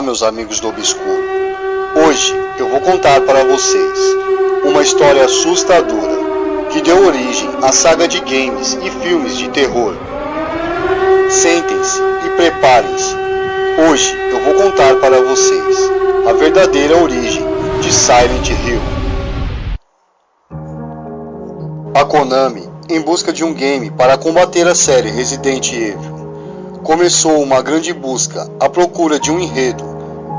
meus amigos do Obscuro. Hoje eu vou contar para vocês uma história assustadora que deu origem à saga de games e filmes de terror. Sentem-se e preparem-se. Hoje eu vou contar para vocês a verdadeira origem de Silent Hill. A Konami, em busca de um game para combater a série Resident Evil, começou uma grande busca à procura de um enredo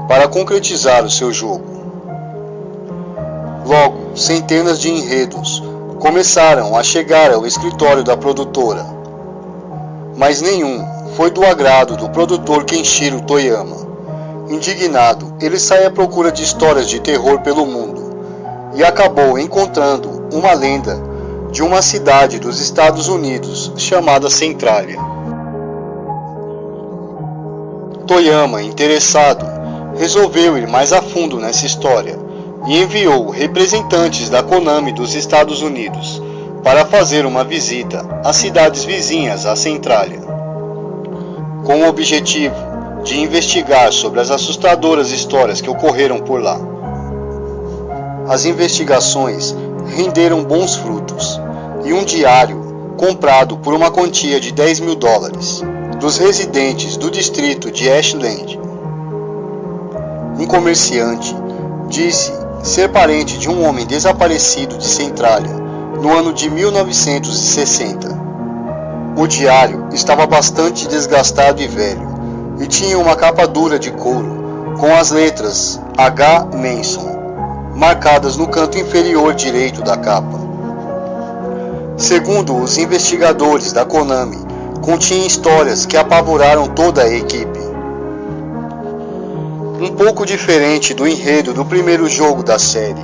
para concretizar o seu jogo. Logo, centenas de enredos começaram a chegar ao escritório da produtora, mas nenhum foi do agrado do produtor Kenshiro Toyama. Indignado, ele sai à procura de histórias de terror pelo mundo e acabou encontrando uma lenda de uma cidade dos Estados Unidos chamada Centralia. Toyama, interessado, resolveu ir mais a fundo nessa história e enviou representantes da Konami dos Estados Unidos para fazer uma visita às cidades vizinhas à Centralia, com o objetivo de investigar sobre as assustadoras histórias que ocorreram por lá. As investigações renderam bons frutos e um diário comprado por uma quantia de $10 mil dos residentes do distrito de Ashland. Um comerciante disse ser parente de um homem desaparecido de Centralia no ano de 1960. O diário estava bastante desgastado e velho e tinha uma capa dura de couro com as letras H. Manson marcadas no canto inferior direito da capa. Segundo os investigadores da Konami, continha histórias que apavoraram toda a equipe. Um pouco diferente do enredo do primeiro jogo da série,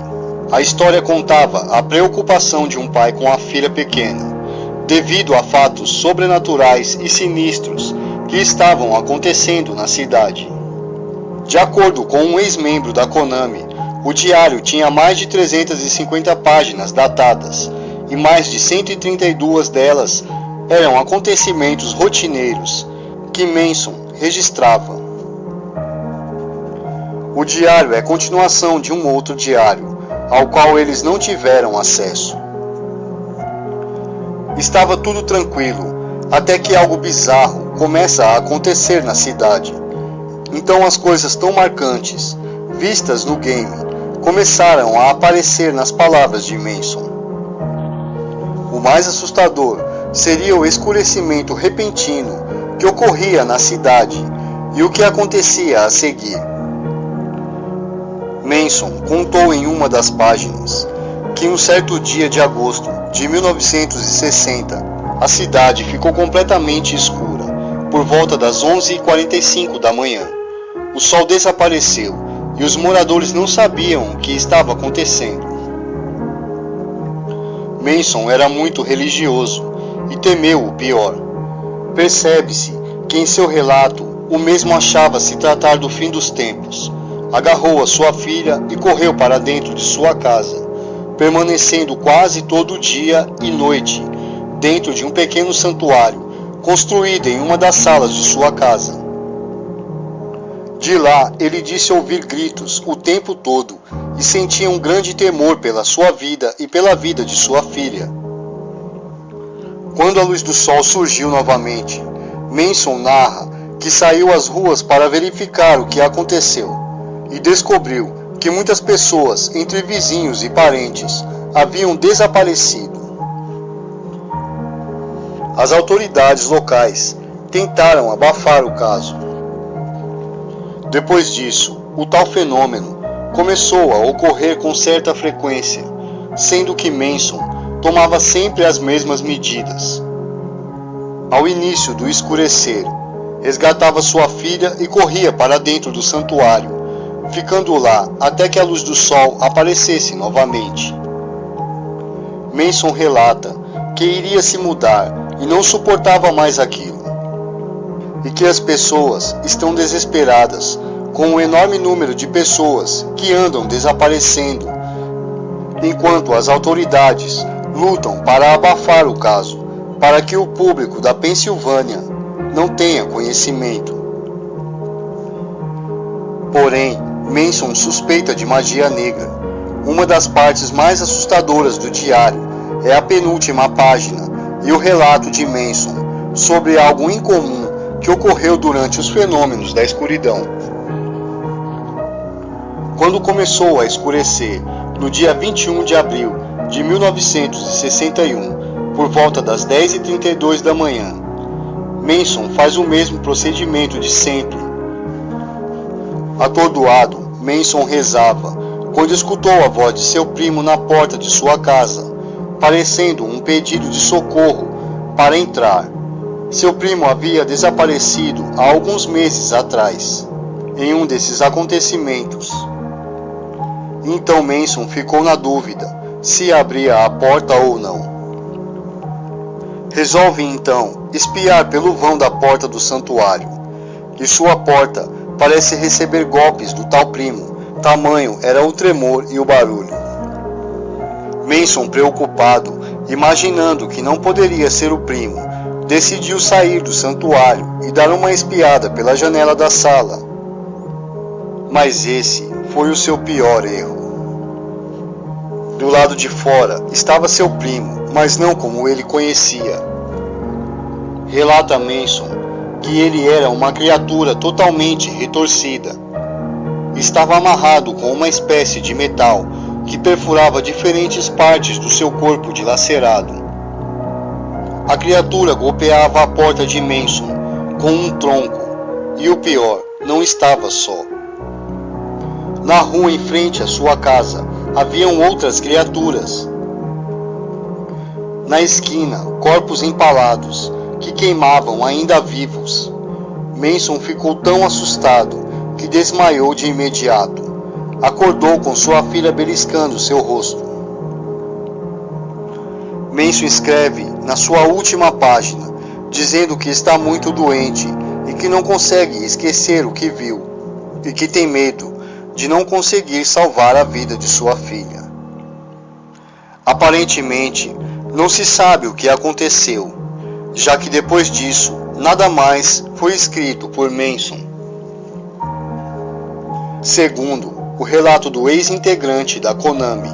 a história contava a preocupação de um pai com a filha pequena, devido a fatos sobrenaturais e sinistros que estavam acontecendo na cidade. De acordo com um ex-membro da Konami, o diário tinha mais de 350 páginas datadas e mais de 132 delas eram acontecimentos rotineiros que Manson registrava. O diário é continuação de um outro diário, ao qual eles não tiveram acesso. Estava tudo tranquilo, até que algo bizarro começa a acontecer na cidade. Então as coisas tão marcantes, vistas no game, começaram a aparecer nas palavras de Manson. O mais assustador seria o escurecimento repentino que ocorria na cidade e o que acontecia a seguir. Manson contou em uma das páginas que um certo dia de agosto de 1960, a cidade ficou completamente escura por volta das 11h45 da manhã. O sol desapareceu e os moradores não sabiam o que estava acontecendo. Manson era muito religioso e temeu o pior. Percebe-se que em seu relato o mesmo achava se tratar do fim dos tempos. Agarrou a sua filha e correu para dentro de sua casa, permanecendo quase todo dia e noite dentro de um pequeno santuário construído em uma das salas de sua casa. De lá ele disse ouvir gritos o tempo todo e sentia um grande temor pela sua vida e pela vida de sua filha. Quando a luz do sol surgiu novamente, Manson narra que saiu às ruas para verificar o que aconteceu e descobriu que muitas pessoas, entre vizinhos e parentes, haviam desaparecido. As autoridades locais tentaram abafar o caso. Depois disso, o tal fenômeno começou a ocorrer com certa frequência, sendo que Manson tomava sempre as mesmas medidas. Ao início do escurecer, resgatava sua filha e corria para dentro do santuário, ficando lá até que a luz do sol aparecesse novamente. Manson relata que iria se mudar e não suportava mais aquilo, e que as pessoas estão desesperadas com o enorme número de pessoas que andam desaparecendo, enquanto as autoridades lutam para abafar o caso, para que o público da Pensilvânia não tenha conhecimento. Porém, Manson suspeita de magia negra. Uma das partes mais assustadoras do diário é a penúltima página e o relato de Manson sobre algo incomum que ocorreu durante os fenômenos da escuridão. Quando começou a escurecer, no dia 21 de abril de 1961, por volta das 10h32 da manhã, Manson faz o mesmo procedimento de sempre. Atordoado, Manson rezava quando escutou a voz de seu primo na porta de sua casa, parecendo um pedido de socorro para entrar. Seu primo havia desaparecido há alguns meses atrás, em um desses acontecimentos. Então Manson ficou na dúvida se abria a porta ou não. Resolve então espiar pelo vão da porta do santuário, e sua porta parece receber golpes do tal primo, tamanho era o tremor e o barulho. Manson, preocupado, imaginando que não poderia ser o primo, decidiu sair do santuário e dar uma espiada pela janela da sala. Mas esse foi o seu pior erro. Do lado de fora estava seu primo, mas não como ele conhecia. Relata Manson que ele era uma criatura totalmente retorcida. Estava amarrado com uma espécie de metal que perfurava diferentes partes do seu corpo dilacerado. A criatura golpeava a porta de Manson com um tronco, e o pior, não estava só. Na rua em frente à sua casa haviam outras criaturas. Na esquina, corpos empalados que queimavam ainda vivos. Manson ficou tão assustado que desmaiou de imediato. Acordou com sua filha beliscando seu rosto. Manson escreve na sua última página, dizendo que está muito doente e que não consegue esquecer o que viu, e que tem medo de não conseguir salvar a vida de sua filha. Aparentemente, não se sabe o que aconteceu, já que depois disso, nada mais foi escrito por Manson. Segundo o relato do ex-integrante da Konami,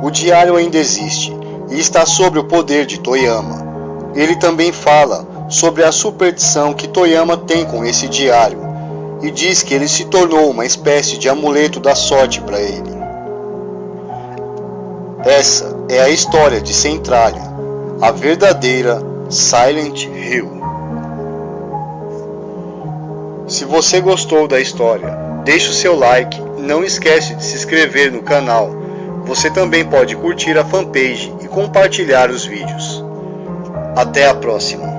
o diário ainda existe e está sob o poder de Toyama. Ele também fala sobre a superstição que Toyama tem com esse diário e diz que ele se tornou uma espécie de amuleto da sorte para ele. Essa é a história de Centralia, a verdadeira Silent Hill. Se você gostou da história, deixe o seu like e não esquece de se inscrever no canal. Você também pode curtir a fanpage e compartilhar os vídeos. Até a próxima!